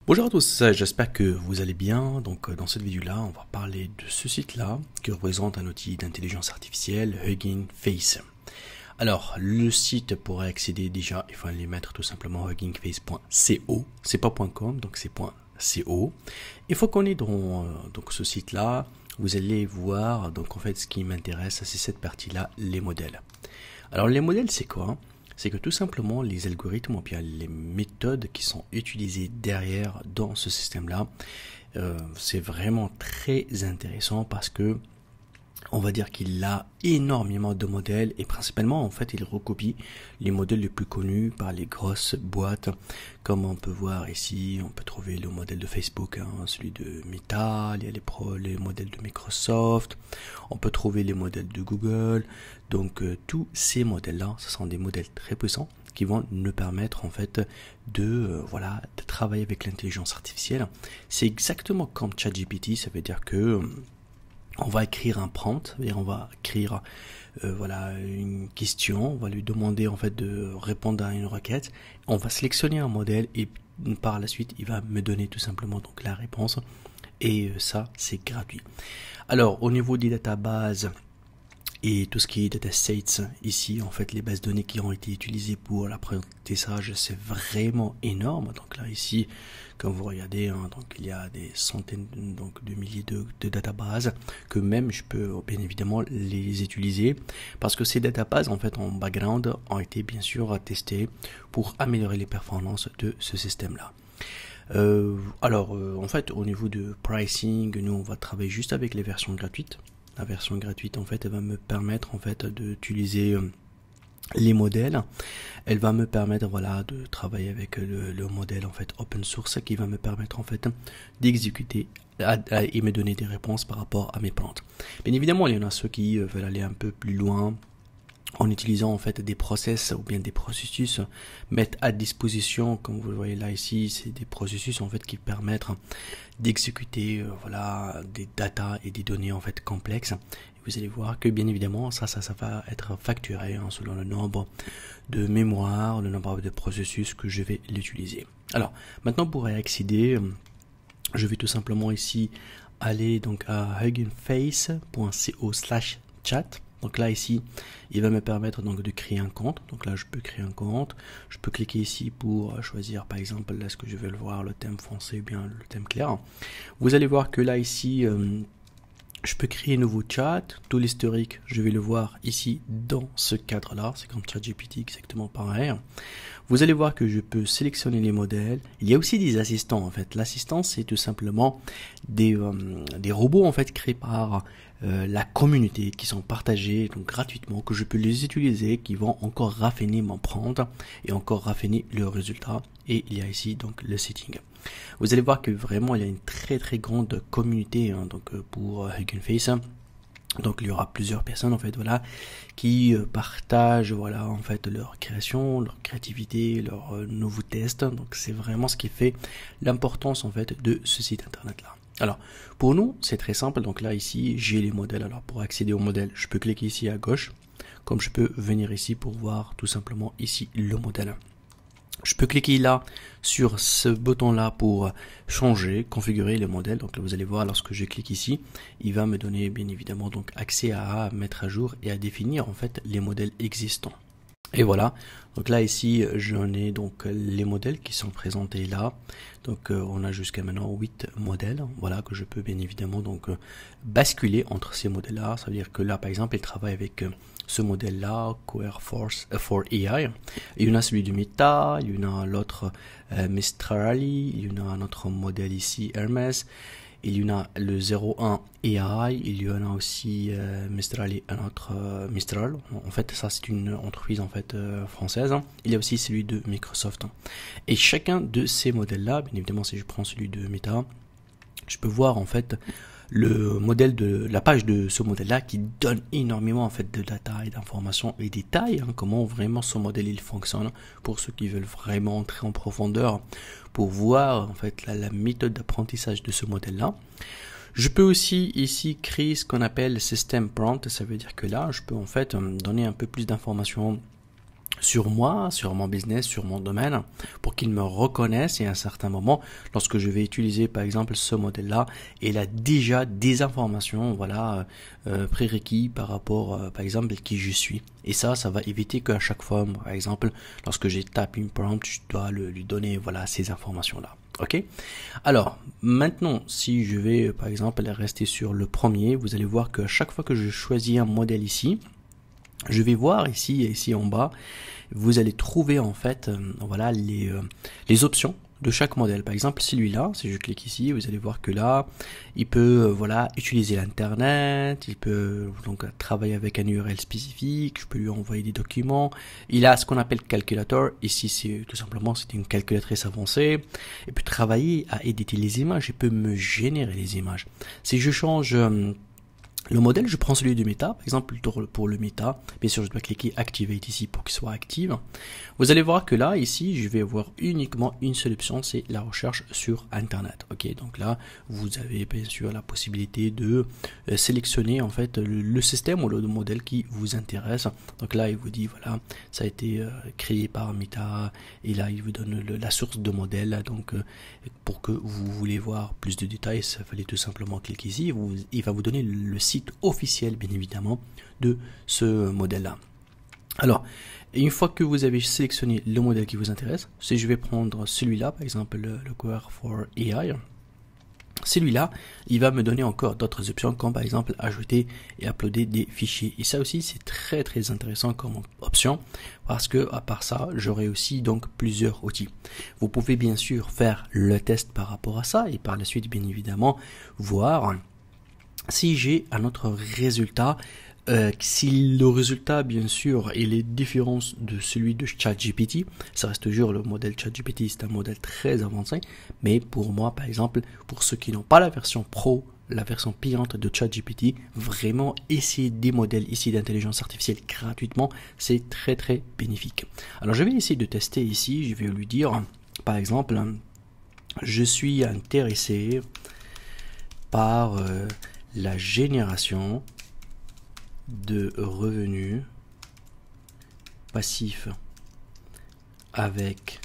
Bonjour à tous, j'espère que vous allez bien. Donc dans cette vidéo-là, on va parler de ce site-là qui représente un outil d'intelligence artificielle, Hugging Face. Alors le site pour accéder déjà, il faut aller mettre tout simplement huggingface.co, c'est pas .com, donc c'est .co. Il faut qu'on ait dans donc ce site-là, vous allez voir donc en fait ce qui m'intéresse, c'est cette partie-là, les modèles. Alors les modèles c'est quoi? C'est que tout simplement les algorithmes ou bien les méthodes qui sont utilisées derrière dans ce système-là, c'est vraiment très intéressant parce que on va dire qu'il a énormément de modèles et principalement en fait il recopie les modèles les plus connus par les grosses boîtes, comme on peut voir ici. On peut trouver le modèle de Facebook, celui de Meta, il y a les modèles de Microsoft, on peut trouver les modèles de Google. Donc tous ces modèles là, ce sont des modèles très puissants qui vont nous permettre en fait de de travailler avec l'intelligence artificielle. C'est exactement comme ChatGPT, ça veut dire que on va écrire un prompt et on va écrire une question, on va lui demander en fait de répondre à une requête, on va sélectionner un modèle et par la suite il va me donner tout simplement donc la réponse, et ça c'est gratuit. Alors au niveau des databases et tout ce qui est datasets, ici en fait les bases de données qui ont été utilisées pour l'apprentissage, c'est vraiment énorme. Donc là ici, comme vous regardez, donc il y a des centaines de milliers de databases que même je peux bien évidemment les utiliser, parce que ces databases en fait en background ont été bien sûr testées pour améliorer les performances de ce système là. En fait au niveau de pricing, nous on va travailler juste avec les versions gratuites. La version gratuite en fait elle va me permettre en fait d'utiliser les modèles. Elle va me permettre de travailler avec le modèle en fait open source qui va me permettre en fait d'exécuter et me donner des réponses par rapport à mes plantes. Bien évidemment, il y en a ceux qui veulent aller un peu plus loin en utilisant en fait des process ou bien des processus, mettre à disposition, comme vous le voyez là ici, c'est des processus en fait qui permettent d'exécuter des data et des données en fait complexes. Et vous allez voir que bien évidemment ça va être facturé selon le nombre de mémoire, le nombre de processus que je vais l'utiliser. Alors maintenant, pour y accéder, je vais tout simplement ici aller donc à huggingface.co/chat. Donc là ici, il va me permettre donc de créer un compte. Donc là je peux créer un compte. Je peux cliquer ici pour choisir par exemple là ce que je vais le voir, le thème français ou bien le thème clair. Vous allez voir que là ici, je peux créer un nouveau chat. Tout l'historique, je vais le voir ici dans ce cadre-là. C'est comme ChatGPT, exactement pareil. Vous allez voir que je peux sélectionner les modèles. Il y a aussi des assistants en fait. L'assistant, c'est tout simplement des robots en fait créés par la communauté, qui sont partagés donc gratuitement, que je peux les utiliser, qui vont encore raffiner mon prompt et encore raffiner le résultat. Et il y a ici donc le setting. Vous allez voir que vraiment il y a une très très grande communauté pour Hugging Face. Donc il y aura plusieurs personnes en fait qui partagent en fait leur création, leur créativité, leurs nouveaux tests. Donc c'est vraiment ce qui fait l'importance en fait de ce site internet là. Alors pour nous c'est très simple. Donc là ici j'ai les modèles. Alors pour accéder aux modèles, je peux cliquer ici à gauche, comme je peux venir ici pour voir tout simplement ici le modèle. Je peux cliquer là sur ce bouton là pour changer, configurer le modèle. Donc là, vous allez voir, lorsque je clique ici, il va me donner bien évidemment donc accès à mettre à jour et à définir en fait les modèles existants. Et voilà, donc là ici j'en ai donc les modèles qui sont présentés là. Donc on a jusqu'à maintenant 8 modèles, que je peux bien évidemment donc basculer entre ces modèles là. Ça veut dire que là par exemple il travaille avec ce modèle là, Cohere for AI. Il y en a celui du Meta, il y en a l'autre Mistrali, il y en a un autre modèle ici Hermes, il y en a le 01 AI, il y en a aussi Mistral, un autre Mistral. En fait, ça c'est une entreprise en fait française. Il y a aussi celui de Microsoft. Et chacun de ces modèles-là, bien évidemment, si je prends celui de Meta, je peux voir en fait le modèle de la page de ce modèle-là qui donne énormément en fait de data et d'informations et détails, comment vraiment ce modèle il fonctionne, pour ceux qui veulent vraiment entrer en profondeur pour voir en fait la méthode d'apprentissage de ce modèle-là. Je peux aussi ici créer ce qu'on appelle system prompt. Ça veut dire que là je peux en fait donner un peu plus d'informations sur moi, sur mon business, sur mon domaine, pour qu'il me reconnaisse et à un certain moment, lorsque je vais utiliser par exemple ce modèle-là, il a déjà des informations, voilà, prérequis par rapport, par exemple, à qui je suis. Et ça va éviter qu'à chaque fois, par exemple, lorsque j'ai tapé une prompt, je dois lui donner, voilà, ces informations-là. Ok. Alors maintenant, si je vais, par exemple, rester sur le premier, vous allez voir qu'à chaque fois que je choisis un modèle ici, je vais voir ici en bas, vous allez trouver en fait voilà les options de chaque modèle. Par exemple celui-là, si je clique ici, vous allez voir que là, il peut voilà utiliser l'internet, il peut donc travailler avec un URL spécifique, je peux lui envoyer des documents. Il a ce qu'on appelle calculator. Ici c'est tout simplement c'est une calculatrice avancée. Il peut travailler à éditer les images, il peut me générer les images. Si je change le modèle, je prends celui du Meta, par exemple pour le Meta, bien sûr je dois cliquer Activate ici pour qu'il soit active. Vous allez voir que là, ici, je vais avoir uniquement une seule option, c'est la recherche sur Internet. Ok, donc là, vous avez bien sûr la possibilité de sélectionner en fait le système ou le modèle qui vous intéresse. Donc là, il vous dit voilà, ça a été créé par Meta, et là, il vous donne la source de modèle. Donc pour que vous voulez voir plus de détails, il fallait tout simplement cliquer ici. Il va vous donner le site officiel bien évidemment de ce modèle là. Alors une fois que vous avez sélectionné le modèle qui vous intéresse, si je vais prendre celui-là par exemple le Query for AI, celui-là il va me donner encore d'autres options comme par exemple ajouter et uploader des fichiers, et ça aussi c'est très très intéressant comme option parce que à part ça j'aurai aussi donc plusieurs outils. Vous pouvez bien sûr faire le test par rapport à ça et par la suite bien évidemment voir si j'ai un autre résultat, si le résultat bien sûr il est différent de celui de ChatGPT, ça reste toujours le modèle ChatGPT, c'est un modèle très avancé, mais pour moi par exemple, pour ceux qui n'ont pas la version pro, la version payante de ChatGPT, vraiment essayer des modèles ici d'intelligence artificielle gratuitement, c'est très très bénéfique. Alors je vais essayer de tester ici, je vais lui dire par exemple, je suis intéressé par la génération de revenus passifs avec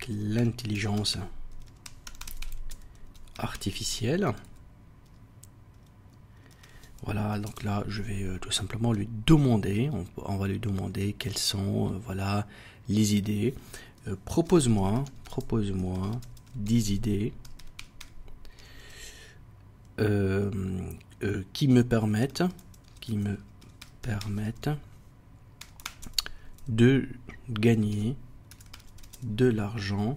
l'intelligence artificielle. Voilà, donc là je vais tout simplement lui demander, on va lui demander quelles sont voilà les idées. Propose-moi des idées qui me permettent de gagner de l'argent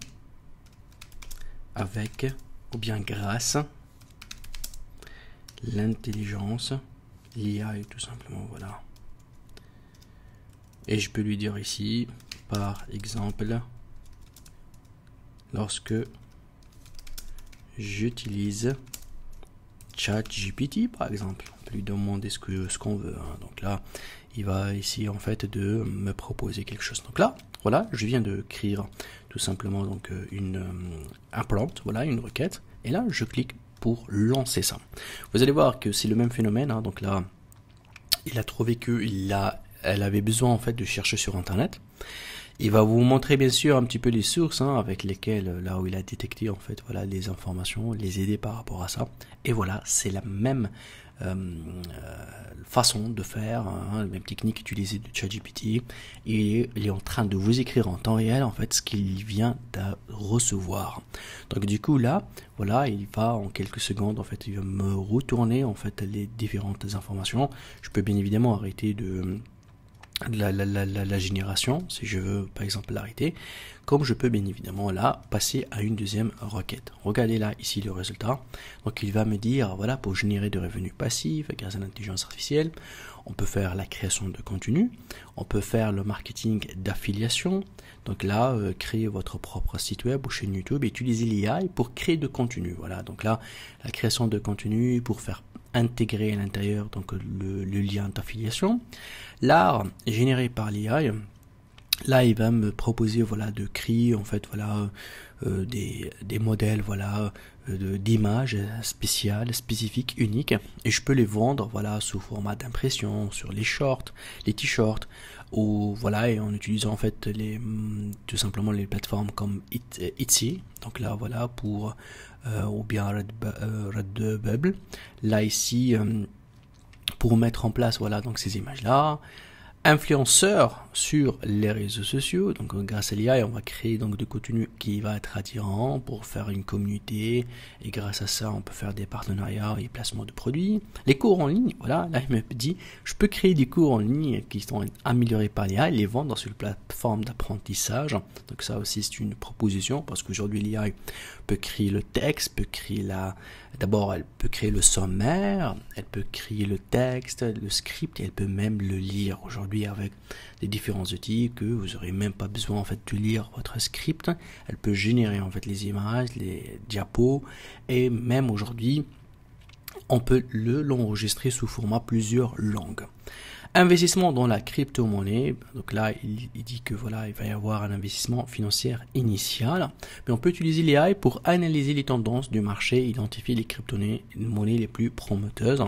avec ou bien grâce l'intelligence, l'IA tout simplement, voilà. Et je peux lui dire ici par exemple lorsque j'utilise ChatGPT par exemple, on peut lui demander ce qu'on veut, hein. Donc là il va essayer en fait de me proposer quelque chose. Donc là voilà, je viens de écrire tout simplement donc un prompt, voilà, une requête, et là je clique pour lancer ça. Vous allez voir que c'est le même phénomène, hein. Donc là il a trouvé que elle avait besoin en fait de chercher sur internet. Il va vous montrer bien sûr un petit peu les sources, hein, avec lesquelles, là où il a détecté en fait voilà les informations, les aider par rapport à ça. Et voilà, c'est la même façon de faire, hein, la même technique utilisée de ChatGPT. Et il est en train de vous écrire en temps réel en fait ce qu'il vient de recevoir. Donc du coup là, voilà, il va en quelques secondes en fait, il va me retourner en fait les différentes informations. Je peux bien évidemment arrêter la génération si je veux par exemple l'arrêter, comme je peux bien évidemment là passer à une deuxième requête. Regardez là ici le résultat. Donc il va me dire voilà, pour générer de revenus passifs grâce à l'intelligence artificielle, on peut faire la création de contenu, on peut faire le marketing d'affiliation. Donc là créer votre propre site web ou chaîne YouTube et utiliser l'IA pour créer de contenu. Voilà, donc là la création de contenu pour faire intégrer à l'intérieur donc le lien d'affiliation. L'art généré par l'IA Là, il va me proposer voilà de créer en fait voilà des modèles voilà d'images spéciales, spécifiques, uniques, et je peux les vendre voilà sous format d'impression sur les shorts, les t-shirts, ou voilà, et en utilisant en fait tout simplement les plateformes comme Etsy. Donc là voilà pour ou bien Redbubble. Là ici pour mettre en place voilà donc ces images là. Influenceurs sur les réseaux sociaux. Donc grâce à l'IA, on va créer donc du contenu qui va être attirant pour faire une communauté, et grâce à ça on peut faire des partenariats et placements de produits. Les cours en ligne, voilà, là il me dit je peux créer des cours en ligne qui sont améliorés par l'IA et les vendre sur une plateforme d'apprentissage. Donc ça aussi c'est une proposition, parce qu'aujourd'hui l'IA peut créer le texte, peut créer d'abord elle peut créer le sommaire, elle peut créer le texte, le script, et elle peut même le lire aujourd'hui avec des différents outils que vous n'aurez même pas besoin en fait de lire votre script. Elle peut générer en fait les images, les diapos, et même aujourd'hui on peut l'enregistrer sous format plusieurs langues. Investissement dans la crypto-monnaie. Donc là, il dit que voilà, il va y avoir un investissement financier initial. Mais on peut utiliser l'AI pour analyser les tendances du marché, identifier les crypto-monnaies les plus prometteuses.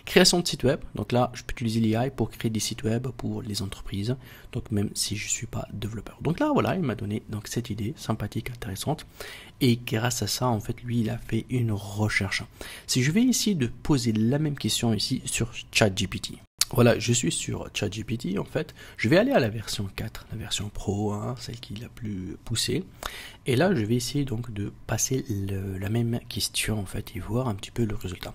Création de sites web. Donc là, je peux utiliser l'AI pour créer des sites web pour les entreprises. Donc même si je suis pas développeur. Donc là, voilà, il m'a donné donc cette idée sympathique, intéressante. Et grâce à ça, en fait, lui, il a fait une recherche. Si je vais essayer de poser la même question ici sur ChatGPT. Voilà, je suis sur ChatGPT en fait. Je vais aller à la version 4, la version Pro, hein, celle qui est la plus poussée. Et là, je vais essayer donc de passer la même question en fait et voir un petit peu le résultat.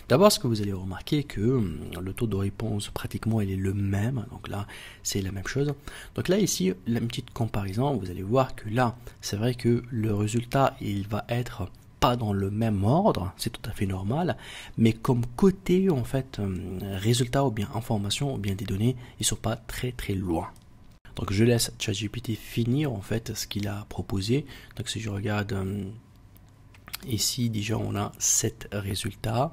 D'abord, ce que vous allez remarquer que le taux de réponse pratiquement il est le même. Donc là, c'est la même chose. Donc là ici, une petite comparaison. Vous allez voir que là, c'est vrai que le résultat il va être pas dans le même ordre, c'est tout à fait normal, mais comme côté en fait résultat ou bien information ou bien des données, ils sont pas très très loin. Donc je laisse ChatGPT finir en fait ce qu'il a proposé. Donc si je regarde ici, déjà on a 7 résultats.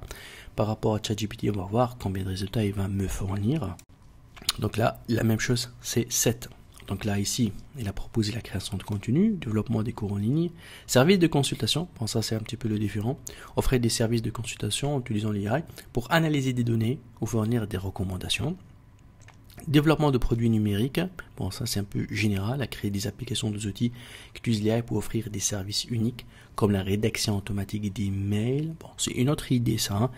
Par rapport à ChatGPT, on va voir combien de résultats il va me fournir. Donc là, la même chose, c'est 7. Donc là, ici, il a proposé la création de contenu, développement des cours en ligne, services de consultation, bon ça c'est un petit peu le différent, offrir des services de consultation en utilisant l'IA pour analyser des données ou fournir des recommandations, développement de produits numériques, bon ça c'est un peu général, à créer des applications, des outils qui utilisent l'IA pour offrir des services uniques, comme la rédaction automatique des mails, bon c'est une autre idée ça, hein.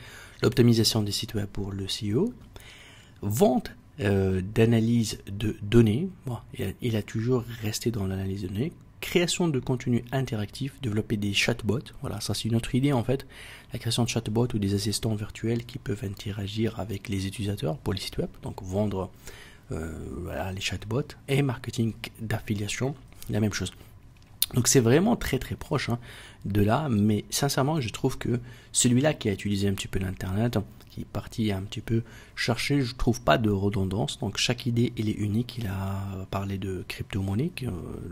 L'optimisation des sites web pour le SEO, vente d'analyse de données, bon, il a toujours resté dans l'analyse de données, création de contenu interactif, développer des chatbots, voilà, ça c'est une autre idée en fait, la création de chatbots ou des assistants virtuels qui peuvent interagir avec les utilisateurs pour les sites web, donc vendre voilà, les chatbots, et marketing d'affiliation, la même chose. Donc c'est vraiment très très proche hein, de là, mais sincèrement je trouve que celui-là qui a utilisé un petit peu l'internet, qui est parti un petit peu chercher, je trouve pas de redondance, donc chaque idée elle est unique. Il a parlé de crypto-monnaie,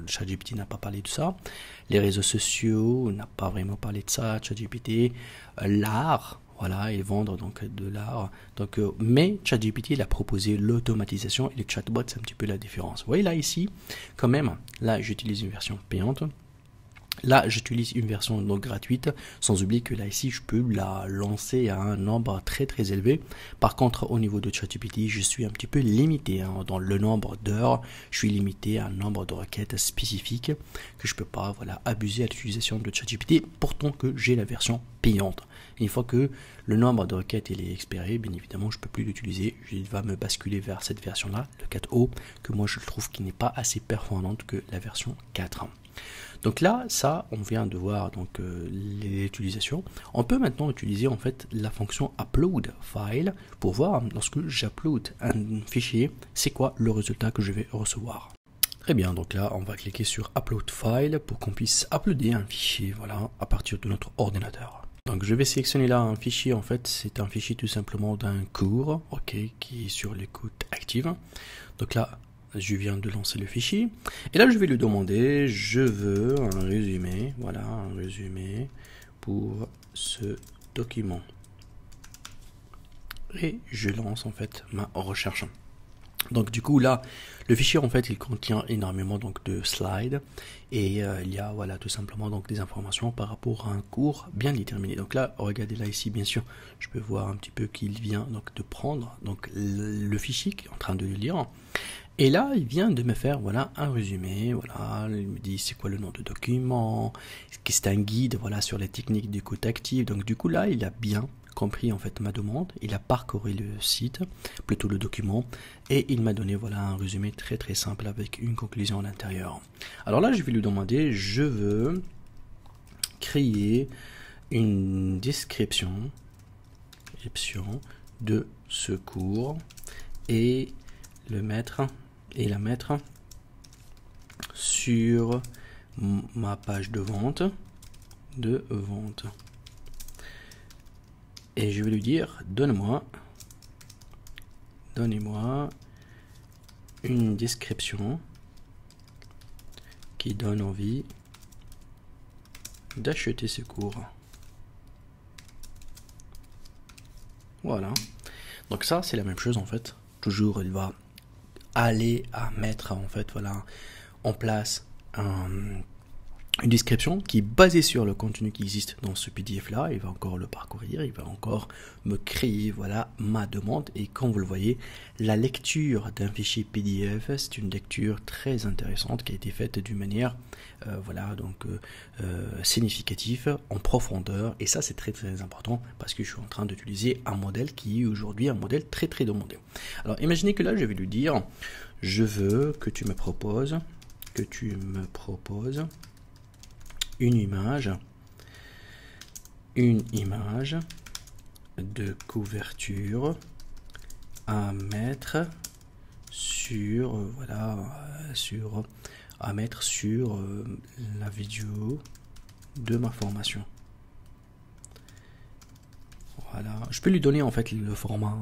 ChatGPT n'a pas parlé de ça, les réseaux sociaux n'a pas vraiment parlé de ça, ChatGPT, l'art, voilà, et vendre donc de l'art. Donc, mais ChatGPT il a proposé l'automatisation et les chatbots, c'est un petit peu la différence. Vous voyez là ici, quand même, là j'utilise une version payante. Là, j'utilise une version donc gratuite, sans oublier que là ici, je peux la lancer à un nombre très très élevé. Par contre, au niveau de ChatGPT, je suis un petit peu limité hein, dans le nombre d'heures. Je suis limité à un nombre de requêtes spécifiques que je peux pas voilà abuser à l'utilisation de ChatGPT. Pourtant que j'ai la version payante. Et une fois que le nombre de requêtes il est expiré, bien évidemment, je peux plus l'utiliser. Il va me basculer vers cette version-là, le 4O, que moi je trouve qui n'est pas assez performante que la version 4. Donc là, ça, on vient de voir donc l'utilisation. On peut maintenant utiliser en fait la fonction upload file pour voir lorsque j'upload un fichier, c'est quoi le résultat que je vais recevoir. Très bien, donc là, on va cliquer sur upload file pour qu'on puisse uploader un fichier, voilà, à partir de notre ordinateur. Donc je vais sélectionner là un fichier, en fait, c'est un fichier tout simplement d'un cours, ok, qui est sur l'écoute active. Donc là, je viens de lancer le fichier et là je vais lui demander je veux un résumé, voilà un résumé pour ce document et je lance en fait ma recherche. Donc du coup là, le fichier en fait il contient énormément donc de slides et il y a voilà tout simplement donc des informations par rapport à un cours bien déterminé. Donc là, regardez là ici bien sûr, je peux voir un petit peu qu'il vient donc de prendre donc le fichier qui est en train de le lire. Et là, il vient de me faire voilà un résumé, voilà, il me dit c'est quoi le nom de document, c'est un guide voilà sur les techniques d'écoute active. Donc du coup là, il a bien compris en fait ma demande, il a parcouru le site, plutôt le document, et il m'a donné voilà un résumé très très simple avec une conclusion à l'intérieur. Alors là, je vais lui demander, je veux créer une description de ce cours et la mettre sur ma page de vente et je vais lui dire donnez-moi une description qui donne envie d'acheter ce cours. Voilà, donc ça c'est la même chose en fait, toujours il va aller à mettre en fait voilà en place une description qui est basée sur le contenu qui existe dans ce PDF là. Il va encore le parcourir, il va encore me créer voilà ma demande, et comme vous le voyez, la lecture d'un fichier PDF c'est une lecture très intéressante qui a été faite d'une manière voilà donc significative, en profondeur, et ça c'est très très important parce que je suis en train d'utiliser un modèle qui est aujourd'hui un modèle très très demandé. Alors imaginez que là je vais lui dire je veux que tu me proposes une image de couverture à mettre sur la vidéo de ma formation. Voilà, je peux lui donner en fait le format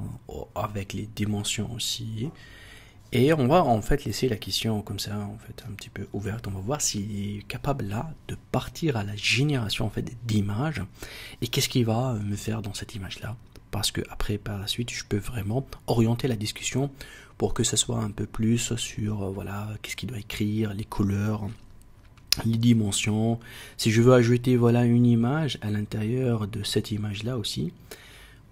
avec les dimensions aussi. Et on va en fait laisser la question comme ça en fait un petit peu ouverte. On va voir s'il est capable là de partir à la génération en fait d'images, et qu'est-ce qu'il va me faire dans cette image là. Parce que après par la suite je peux vraiment orienter la discussion pour que ce soit un peu plus sur voilà qu'est-ce qu'il doit écrire, les couleurs, les dimensions. Si je veux ajouter voilà une image à l'intérieur de cette image là aussi.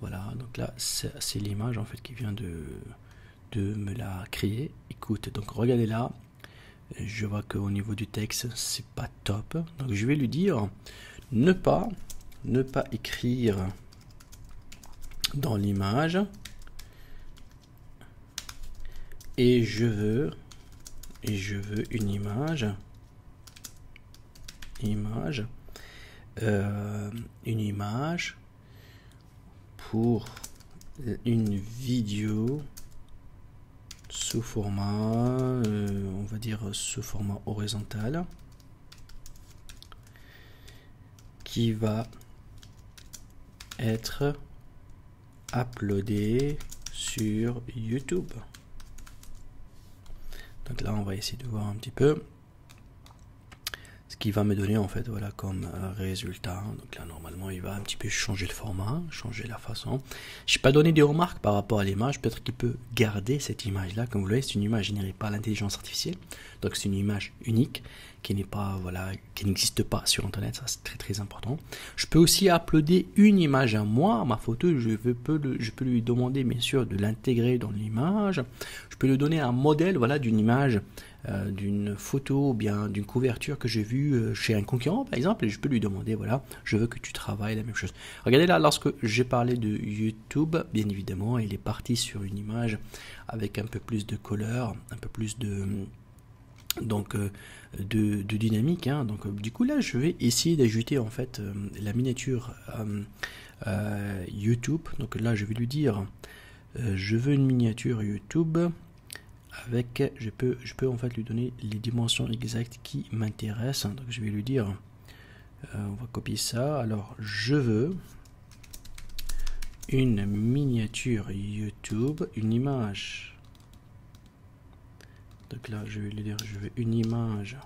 Voilà, donc là c'est l'image en fait qui vient de me la créer. Écoute, donc regardez là, je vois qu'au niveau du texte c'est pas top, donc je vais lui dire ne pas écrire dans l'image, et je veux une image pour une vidéo sous format, on va dire sous format horizontal, qui va être uploadé sur YouTube. Donc là on va essayer de voir un petit peu ce qui va me donner en fait voilà comme résultat. Donc là normalement il va un petit peu changer le format, changer la façon. Je n'ai pas donné des remarques par rapport à l'image, peut-être qu'il peut garder cette image là. Comme vous voyez, c'est une image générée par l'intelligence artificielle, donc c'est une image unique qui n'est pas voilà, qui n'existe pas sur internet, ça c'est très très important. Je peux aussi uploader une image à moi, à ma photo, je peux lui demander bien sûr de l'intégrer dans l'image. Je peux lui donner un modèle voilà d'une image, d'une photo ou bien d'une couverture que j'ai vue chez un concurrent par exemple, et je peux lui demander voilà, je veux que tu travailles la même chose. Regardez là, lorsque j'ai parlé de YouTube, bien évidemment il est parti sur une image avec un peu plus de couleur, un peu plus de donc de dynamique, hein. Donc du coup là je vais essayer d'ajouter en fait la miniature YouTube. Donc là je vais lui dire je veux une miniature YouTube avec, je peux en fait lui donner les dimensions exactes qui m'intéressent. Donc je vais lui dire on va copier ça. Alors je veux une miniature YouTube, une image. Donc là je vais lui dire je veux une image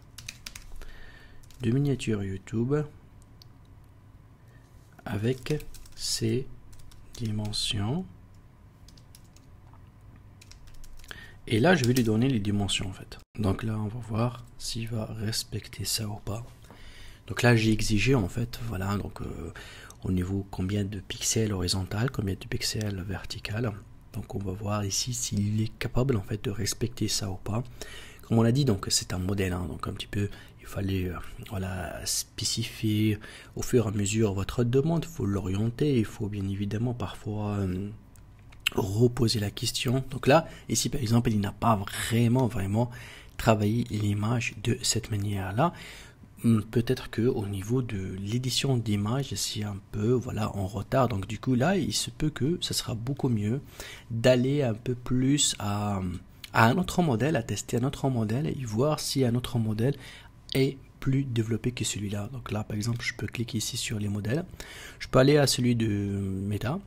de miniature YouTube avec ces dimensions Et là, je vais lui donner les dimensions en fait. Donc là, on va voir s'il va respecter ça ou pas. Donc là, j'ai exigé en fait, voilà, donc au niveau combien de pixels horizontal, combien de pixels vertical. Donc on va voir ici s'il est capable en fait de respecter ça ou pas. Comme on l'a dit, donc c'est un modèle, hein, donc un petit peu, il fallait voilà, spécifier au fur et à mesure votre demande, il faut l'orienter, il faut bien évidemment parfois reposer la question. Donc là, ici par exemple, il n'a pas vraiment travaillé l'image de cette manière-là. Peut-être que au niveau de l'édition d'image, c'est un peu voilà en retard. Donc du coup là, il se peut que ça sera beaucoup mieux d'aller un peu plus à un autre modèle, à tester un autre modèle et voir si un autre modèle est plus développé que celui-là. Donc là, par exemple, je peux cliquer ici sur les modèles. Je peux aller à celui de Meta.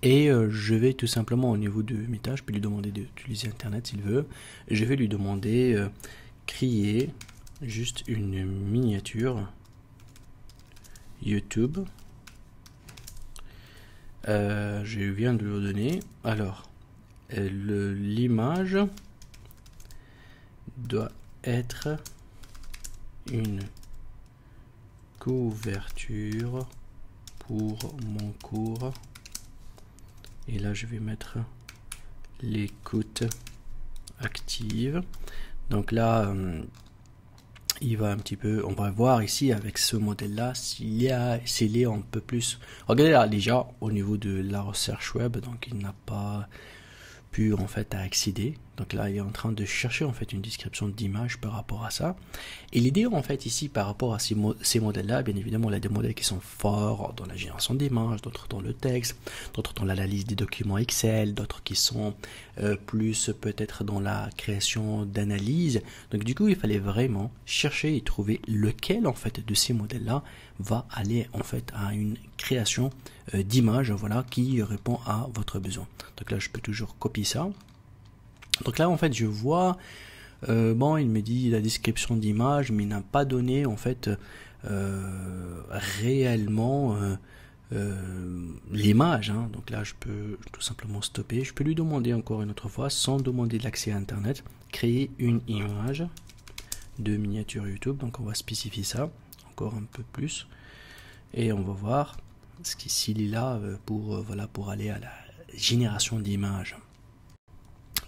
Et je vais tout simplement au niveau de Meta, je peux lui demander d'utiliser Internet s'il veut. Je vais lui demander créer juste une miniature YouTube. Je viens de le donner. Alors, l'image doit être une couverture pour mon cours. Et là, je vais mettre l'écoute active. Donc là, il va un petit peu, on va voir ici avec ce modèle-là s'il est un peu plus. Regardez là déjà au niveau de la recherche web, donc il n'a pas pu en fait accéder. Donc là, il est en train de chercher en fait une description d'image par rapport à ça. Et l'idée en fait ici par rapport à ces modèles-là, bien évidemment, il y a des modèles qui sont forts dans la génération d'images, d'autres dans le texte, d'autres dans l'analyse des documents Excel, d'autres qui sont plus peut-être dans la création d'analyse. Donc du coup, il fallait vraiment chercher et trouver lequel en fait de ces modèles-là va aller en fait à une création d'image, voilà, qui répond à votre besoin. Donc là, je peux toujours copier ça. Donc là, en fait, je vois, bon, il me dit la description d'image, mais il n'a pas donné, en fait, réellement l'image. Hein. Donc là, je peux tout simplement stopper. Je peux lui demander encore une autre fois, sans demander de l'accès à Internet, créer une image de miniature YouTube. Donc on va spécifier ça encore un peu plus. Et on va voir s'il est là voilà, pour aller à la génération d'images.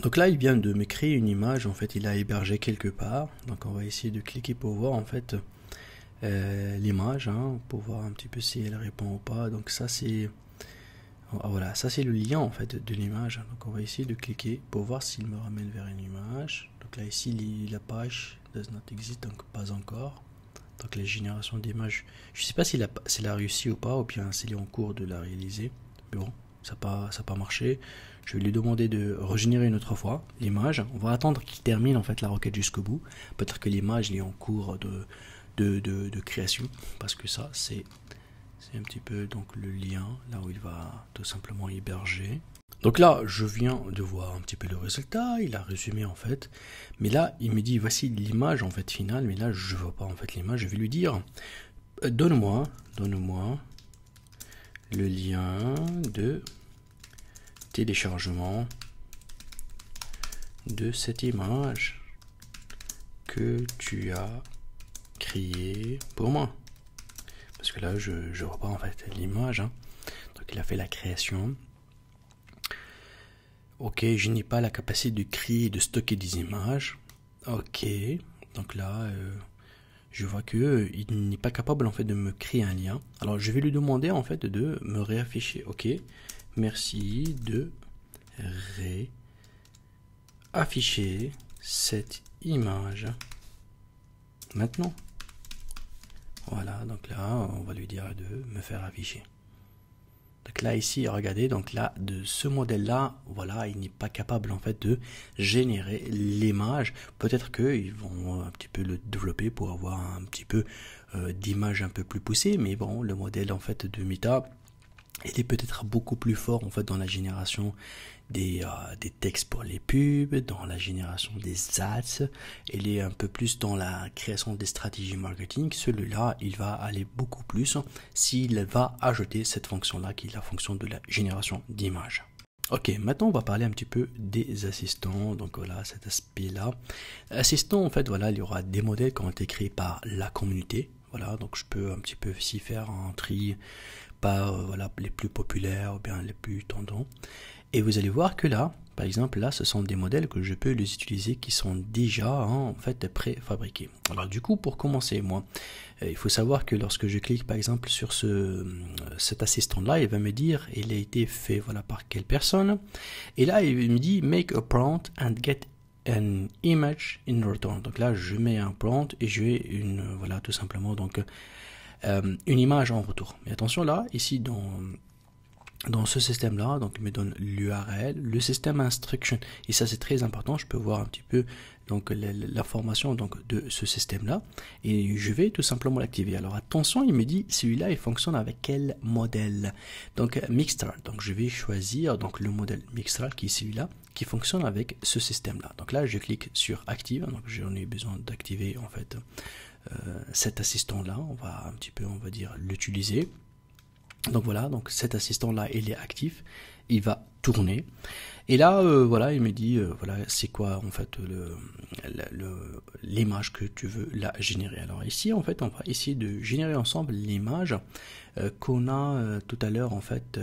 Donc là, il vient de me créer une image, en fait, il a hébergé quelque part. Donc on va essayer de cliquer pour voir en fait l'image, hein, pour voir un petit peu si elle répond ou pas. Donc ça c'est, voilà, ça c'est le lien en fait de l'image. Donc on va essayer de cliquer pour voir s'il me ramène vers une image. Donc là ici, la page does not exist, donc pas encore. Donc la génération d'images, je ne sais pas s'il a réussi ou pas, ou bien s'il est en cours de la réaliser. Mais bon, ça n'a pas marché. Je vais lui demander de régénérer une autre fois l'image. On va attendre qu'il termine en fait la requête jusqu'au bout. Peut-être que l'image est en cours de création, parce que ça c'est un petit peu donc le lien là où il va tout simplement héberger. Donc là, je viens de voir un petit peu le résultat, il a résumé en fait, mais là, il me dit voici l'image en fait finale, mais là, je ne vois pas en fait l'image, je vais lui dire donne-moi le lien de téléchargement de cette image que tu as créée pour moi. Parce que là, je ne vois pas en fait l'image, hein. Donc il a fait la création. Ok, je n'ai pas la capacité de créer et de stocker des images. Ok, donc là, je vois que il n'est pas capable en fait de me créer un lien. Alors je vais lui demander en fait de me réafficher. Ok, merci de réafficher cette image maintenant. Voilà, donc là, on va lui dire de me faire afficher. Donc là ici, regardez, donc là de ce modèle-là, voilà, il n'est pas capable en fait de générer l'image. Peut-être qu'ils vont un petit peu le développer pour avoir un petit peu d'image un peu plus poussée, mais bon, le modèle en fait de Meta, il est peut-être beaucoup plus fort en fait dans la génération des textes pour les pubs, dans la génération des ads, il est un peu plus dans la création des stratégies marketing. Celui-là, il va aller beaucoup plus s'il va ajouter cette fonction-là qui est la fonction de la génération d'images. Ok, maintenant on va parler un petit peu des assistants. Donc voilà, cet aspect-là. Assistant, en fait, voilà, il y aura des modèles qui ont été créés par la communauté. Voilà, donc je peux un petit peu aussi faire un tri par voilà, les plus populaires ou bien les plus tendants. Et vous allez voir que là, par exemple, là, ce sont des modèles que je peux les utiliser qui sont déjà en fait préfabriqués. Alors du coup, pour commencer, moi, il faut savoir que lorsque je clique par exemple sur cet assistant-là, il va me dire il a été fait voilà par quelle personne. Et là, il me dit make a prompt and get an image in return. Donc là, je mets un prompt et je vais voilà tout simplement donc une image en retour. Mais attention là, ici dans ce système-là, donc il me donne l'URL, le système instruction, et ça c'est très important. Je peux voir un petit peu donc l'information donc de ce système-là, et je vais tout simplement l'activer. Alors attention, il me dit celui-là il fonctionne avec quel modèle? Donc Mixtral. Donc je vais choisir donc le modèle Mixtral qui est celui-là qui fonctionne avec ce système-là. Donc là je clique sur Active. Donc j'en ai besoin d'activer en fait cet assistant-là. On va un petit peu, on va dire, l'utiliser. Donc voilà, donc cet assistant là il est actif, il va tourner et là voilà il me dit voilà c'est quoi en fait l'image que tu veux la générer. Alors ici en fait on va essayer de générer ensemble l'image qu'on a tout à l'heure en fait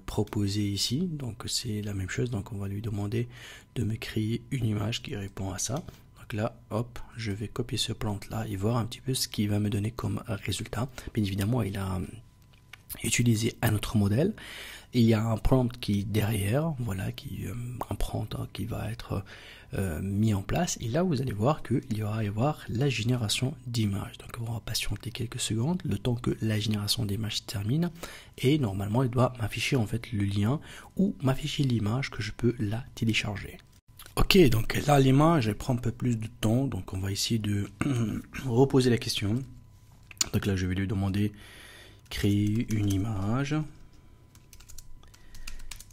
proposée ici. Donc c'est la même chose, donc on va lui demander de me créer une image qui répond à ça. Donc là, hop, je vais copier ce prompt là et voir un petit peu ce qu'il va me donner comme résultat. Bien évidemment il a utiliser un autre modèle. Il y a un prompt qui est derrière, voilà, un prompt qui va être mis en place. Et là, vous allez voir qu'il y aura y avoir la génération d'images. Donc, on va patienter quelques secondes, le temps que la génération d'images se termine. Et normalement, il doit m'afficher en fait le lien ou m'afficher l'image que je peux la télécharger. Ok, donc là, l'image, elle prend un peu plus de temps. Donc, on va essayer de reposer la question. Donc là, je vais lui demander créer une image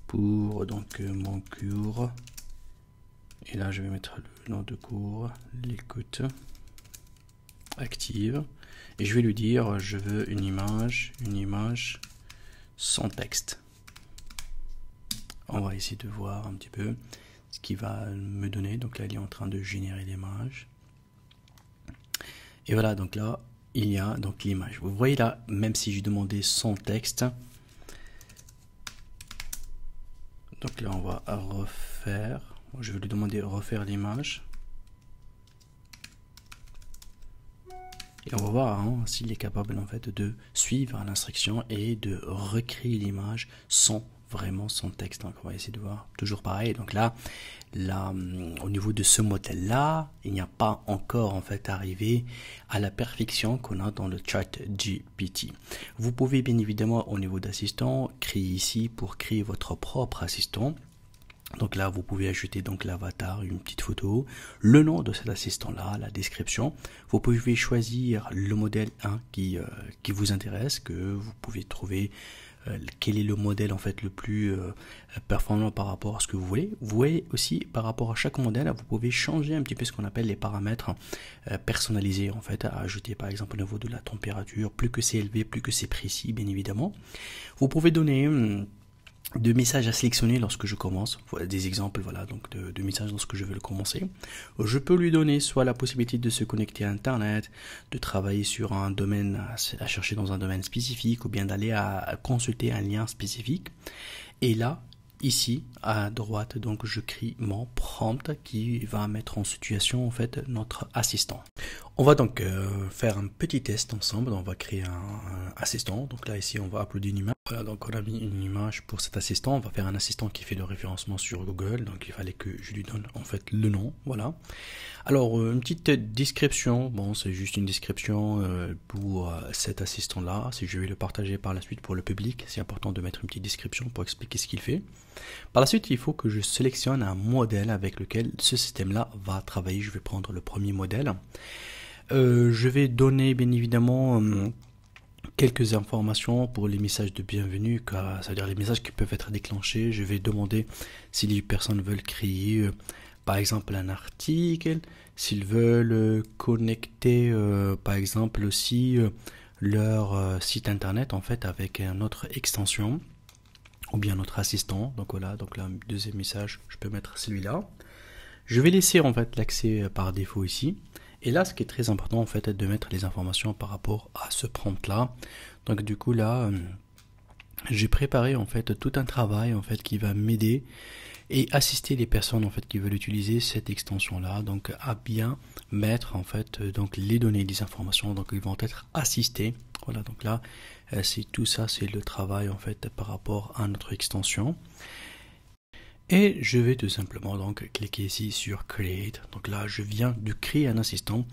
pour donc mon cours, et là je vais mettre le nom de cours, l'écoute active, et je vais lui dire je veux une image sans texte. On va essayer de voir un petit peu ce qu'il va me donner. Donc là il est en train de générer l'image et voilà, donc là il y a donc l'image. Vous voyez là, même si j'ai demandé sans texte, donc là on va refaire, je vais lui demander refaire l'image et on va voir hein, s'il est capable en fait de suivre l'instruction et de recréer l'image sans texte. Donc on va essayer de voir, toujours pareil. Donc là au niveau de ce modèle là, il n'y a pas encore en fait arrivé à la perfection qu'on a dans le ChatGPT. Vous pouvez bien évidemment au niveau d'assistant créer ici pour créer votre propre assistant. Donc là, vous pouvez ajouter donc l'avatar, une petite photo, le nom de cet assistant-là, la description. Vous pouvez choisir le modèle 1 qui vous intéresse, que vous pouvez trouver quel est le modèle en fait le plus performant par rapport à ce que vous voulez. Vous voyez aussi par rapport à chaque modèle, vous pouvez changer un petit peu ce qu'on appelle les paramètres personnalisés en fait, à ajouter par exemple au niveau de la température, plus que c'est élevé, plus que c'est précis bien évidemment. Vous pouvez donner de messages à sélectionner lorsque je commence, voilà des exemples voilà donc de messages lorsque je veux le commencer. Je peux lui donner soit la possibilité de se connecter à internet, de travailler sur un domaine, à chercher dans un domaine spécifique, ou bien d'aller à consulter un lien spécifique. Et là ici à droite, donc je crée mon prompt qui va mettre en situation en fait notre assistant. On va donc faire un petit test ensemble. On va créer un assistant. Donc là ici on va uploader une image. Voilà, donc on a mis une image pour cet assistant. On va faire un assistant qui fait le référencement sur Google. Donc il fallait que je lui donne en fait le nom. Voilà. Alors une petite description. Bon, c'est juste une description pour cet assistant là. Si je vais le partager par la suite pour le public, c'est important de mettre une petite description pour expliquer ce qu'il fait. Par la suite, il faut que je sélectionne un modèle avec lequel ce système-là va travailler. Je vais prendre le premier modèle. Je vais donner bien évidemment quelques informations pour les messages de bienvenue, c'est-à-dire les messages qui peuvent être déclenchés. Je vais demander si les personnes veulent créer par exemple un article, s'ils veulent connecter par exemple aussi leur site internet en fait avec une autre extension. ou bien notre assistant. Donc voilà, donc là, deuxième message, je peux mettre celui-là. Je vais laisser en fait l'accès par défaut ici. Et là, ce qui est très important en fait, est de mettre les informations par rapport à ce prompt-là. Donc du coup là, j'ai préparé en fait tout un travail en fait qui va m'aider et assister les personnes en fait qui veulent utiliser cette extension là, donc à bien mettre en fait donc les données des informations, donc ils vont être assistés. Voilà, donc là c'est tout ça, c'est le travail en fait par rapport à notre extension. Et je vais tout simplement donc cliquer ici sur Create. Donc là, je viens de créer un assistant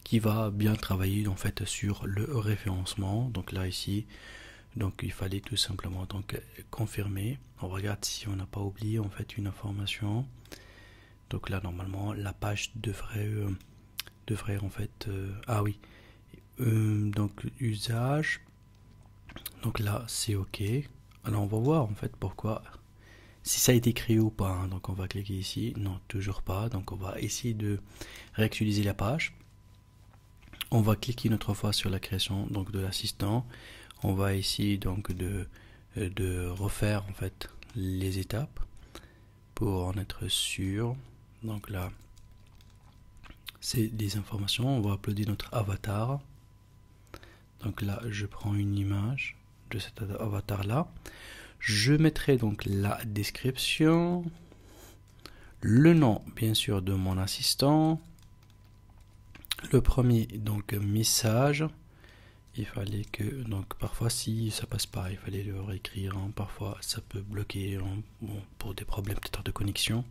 qui va bien travailler en fait sur le référencement. Donc là ici, donc il fallait tout simplement donc confirmer. On regarde si on n'a pas oublié en fait une information. Donc là normalement la page devrait en fait ah oui. Donc usage. Donc là c'est ok. Alors on va voir en fait pourquoi. Si ça a été créé ou pas, hein. Donc on va cliquer ici, non toujours pas, donc on va essayer de réactualiser la page. On va cliquer une autre fois sur la création donc de l'assistant. On va essayer donc de refaire en fait les étapes pour en être sûr. Donc là, c'est des informations. On va uploader notre avatar. Donc là, je prends une image de cet avatar là. Je mettrai donc la description, le nom bien sûr de mon assistant, le premier donc message. Il fallait que, donc parfois si ça passe pas, il fallait le réécrire, hein. Parfois ça peut bloquer, hein, bon, pour des problèmes peut-être de connexion.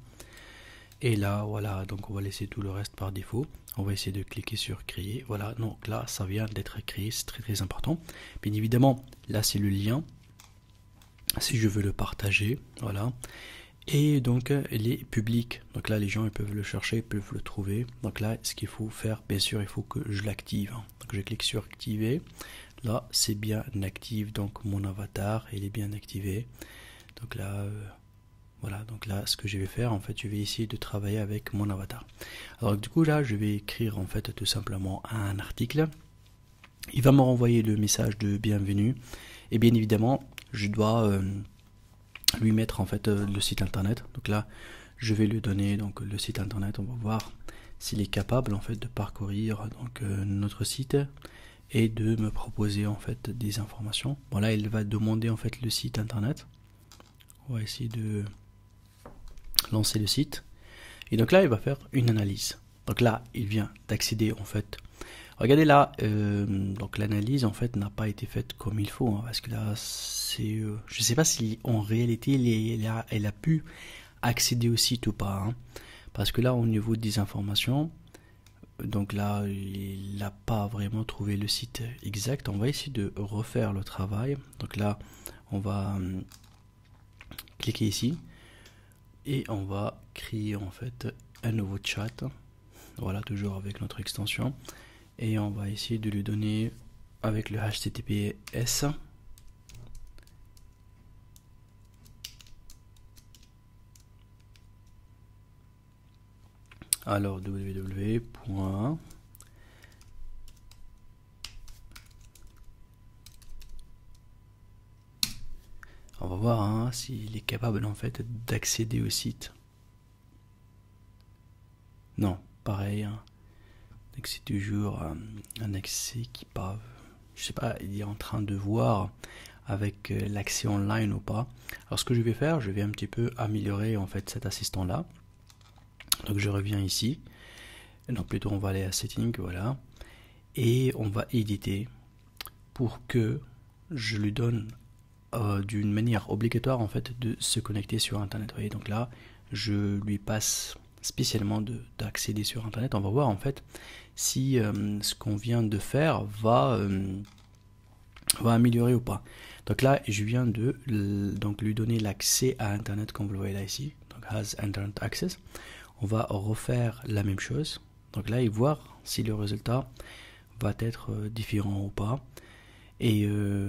Et là voilà, donc on va laisser tout le reste par défaut. On va essayer de cliquer sur créer. Voilà, donc là ça vient d'être créé, c'est très important. Bien évidemment, là c'est le lien. Si je veux le partager, voilà. Et donc il est public, donc là les gens ils peuvent le chercher, ils peuvent le trouver. Donc là ce qu'il faut faire, bien sûr il faut que je l'active. Donc je clique sur activer. Là c'est bien active, donc mon avatar il est bien activé. Donc là voilà, donc là ce que je vais faire en fait, je vais essayer de travailler avec mon avatar. Alors du coup là je vais écrire en fait tout simplement un article. Il va me renvoyer le message de bienvenue et bien évidemment je dois lui mettre en fait le site internet. Donc là je vais lui donner donc le site internet. On va voir s'il est capable en fait de parcourir donc notre site et de me proposer en fait des informations. Bon là il va demander en fait le site internet. On va essayer de lancer le site et donc là il va faire une analyse. Donc là il vient d'accéder en fait. Regardez là, donc l'analyse en fait n'a pas été faite comme il faut, hein, parce que là c'est, je sais pas si en réalité elle a pu accéder au site ou pas, hein, parce que là au niveau des informations, donc là il n'a pas vraiment trouvé le site exact. On va essayer de refaire le travail. Donc là on va cliquer ici et on va créer en fait un nouveau chat. Voilà, toujours avec notre extension. Et on va essayer de lui donner avec le HTTPS. Alors www. On va voir hein, s'il est capable en fait d'accéder au site. Non, pareil. Hein. Donc c'est toujours un accès qui part. Je sais pas, il est en train de voir avec l'accès online ou pas. Alors ce que je vais faire, je vais un petit peu améliorer en fait cet assistant là. Donc je reviens ici. Non, plutôt on va aller à Settings, voilà. Et on va éditer pour que je lui donne d'une manière obligatoire en fait de se connecter sur internet. Vous voyez, donc là je lui passe spécialement d'accéder sur internet. On va voir en fait si ce qu'on vient de faire va améliorer ou pas. Donc là je viens de donc lui donner l'accès à internet comme vous le voyez là ici, donc has internet access. On va refaire la même chose, donc là et voir si le résultat va être différent ou pas. Et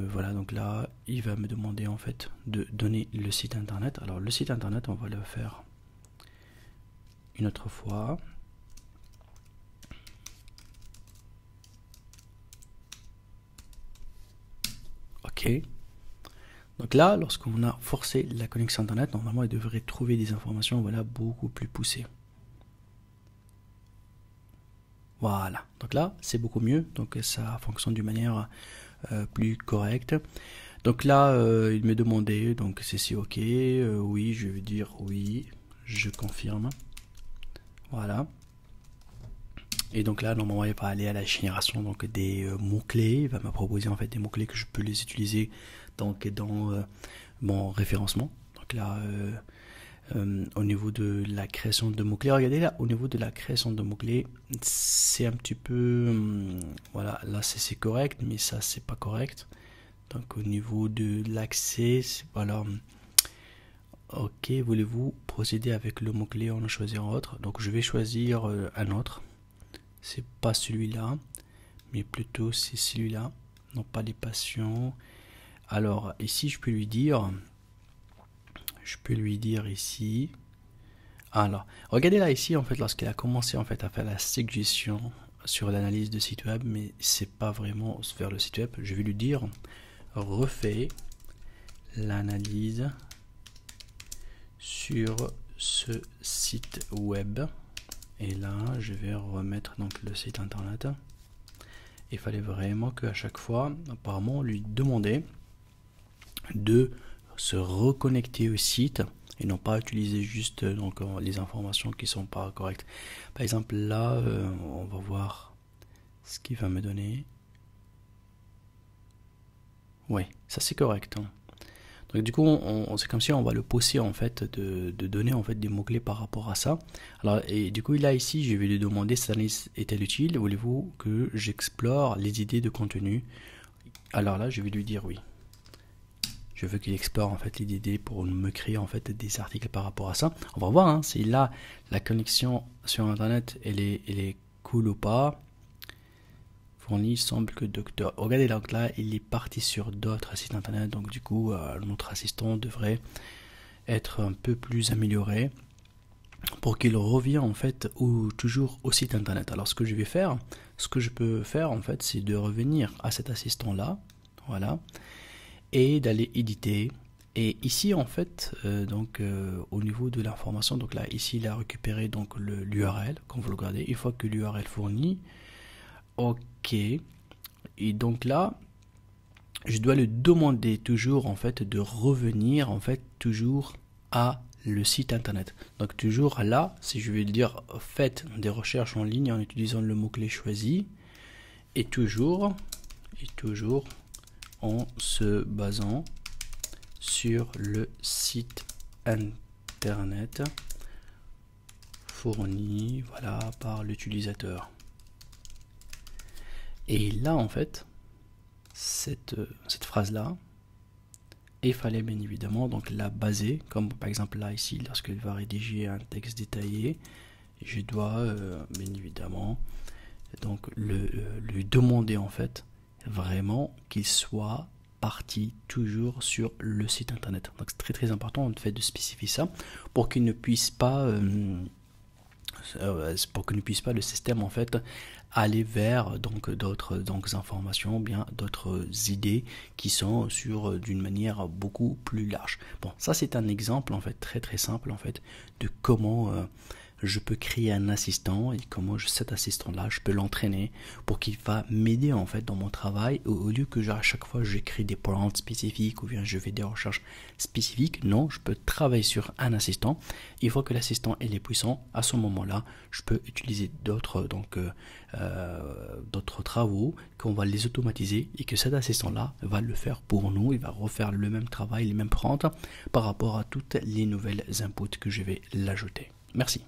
voilà, donc là il va me demander en fait de donner le site internet. Alors le site internet on va le faire une autre fois. Ok, Donc là, lorsqu'on a forcé la connexion internet, normalement il devrait trouver des informations voilà, beaucoup plus poussées. Voilà, donc là c'est beaucoup mieux, donc ça fonctionne d'une manière plus correcte. Donc là il me demandait, donc c'est ok, oui, je vais dire oui, je confirme. Voilà. Et donc là normalement il va aller à la génération donc des mots-clés, il va me proposer en fait des mots-clés que je peux les utiliser donc dans mon référencement. Donc là au niveau de la création de mots-clés, regardez là, au niveau de la création de mots-clés, c'est un petit peu, voilà, là c'est correct, mais ça c'est pas correct. Donc au niveau de l'accès, voilà, ok, voulez-vous procéder avec le mot-clé, on a choisi un autre, donc je vais choisir un autre, c'est pas celui-là, mais plutôt c'est celui-là, non pas les patients. Alors ici je peux lui dire ici, alors regardez là ici en fait lorsqu'il a commencé en fait à faire la suggestion sur l'analyse de site web, mais c'est pas vraiment vers le site web, je vais lui dire refais l'analyse sur ce site web, et là je vais remettre donc le site internet. Il fallait vraiment qu'à chaque fois apparemment on lui demandait de se reconnecter au site et non pas utiliser juste donc les informations qui sont pas correctes. Par exemple là on va voir ce qu'il va me donner. Oui, ça c'est correct, hein. Donc du coup c'est comme si on va le pousser en fait de donner en fait des mots clés par rapport à ça. Alors et du coup là ici je vais lui demander cette analyse est-elle utile, voulez-vous que j'explore les idées de contenu. Alors là je vais lui dire oui. Je veux qu'il explore en fait les idées pour me créer en fait des articles par rapport à ça. On va voir hein, si là la connexion sur internet elle est cool ou pas. Fourni semble que docteur. Regardez donc là il est parti sur d'autres sites internet, donc du coup notre assistant devrait être un peu plus amélioré pour qu'il revienne en fait toujours au site internet. Alors ce que je peux faire en fait c'est de revenir à cet assistant là, voilà, et d'aller éditer. Et ici en fait au niveau de l'information, donc là ici il a récupéré donc l'URL, comme vous le regardez, une fois que l'URL fourni, ok, et donc là je dois le demander toujours en fait de revenir en fait toujours à le site internet. Donc toujours là, si je vais dire faites des recherches en ligne en utilisant le mot-clé choisi, et toujours en se basant sur le site internet fourni, voilà, par l'utilisateur. Et là en fait cette phrase là, il fallait bien évidemment donc la baser, comme par exemple là ici lorsqu'il va rédiger un texte détaillé, je dois bien évidemment donc lui demander en fait vraiment qu'il soit parti toujours sur le site internet. Donc c'est très très important en fait de spécifier ça pour qu'il ne puisse pas le système en fait aller vers donc d'autres informations, bien d'autres idées qui sont sur d'une manière beaucoup plus large. Bon, ça c'est un exemple en fait très très simple en fait de comment je peux créer un assistant et comment cet assistant là je peux l'entraîner pour qu'il va m'aider en fait dans mon travail, au lieu que à chaque fois j'écris des prompts spécifiques ou bien je fais des recherches spécifiques. Non, je peux travailler sur un assistant. Une fois que l'assistant est puissant, à ce moment là je peux utiliser d'autres travaux qu'on va les automatiser et que cet assistant là va le faire pour nous. Il va refaire le même travail, les mêmes prompts par rapport à toutes les nouvelles inputs que je vais l'ajouter. Merci.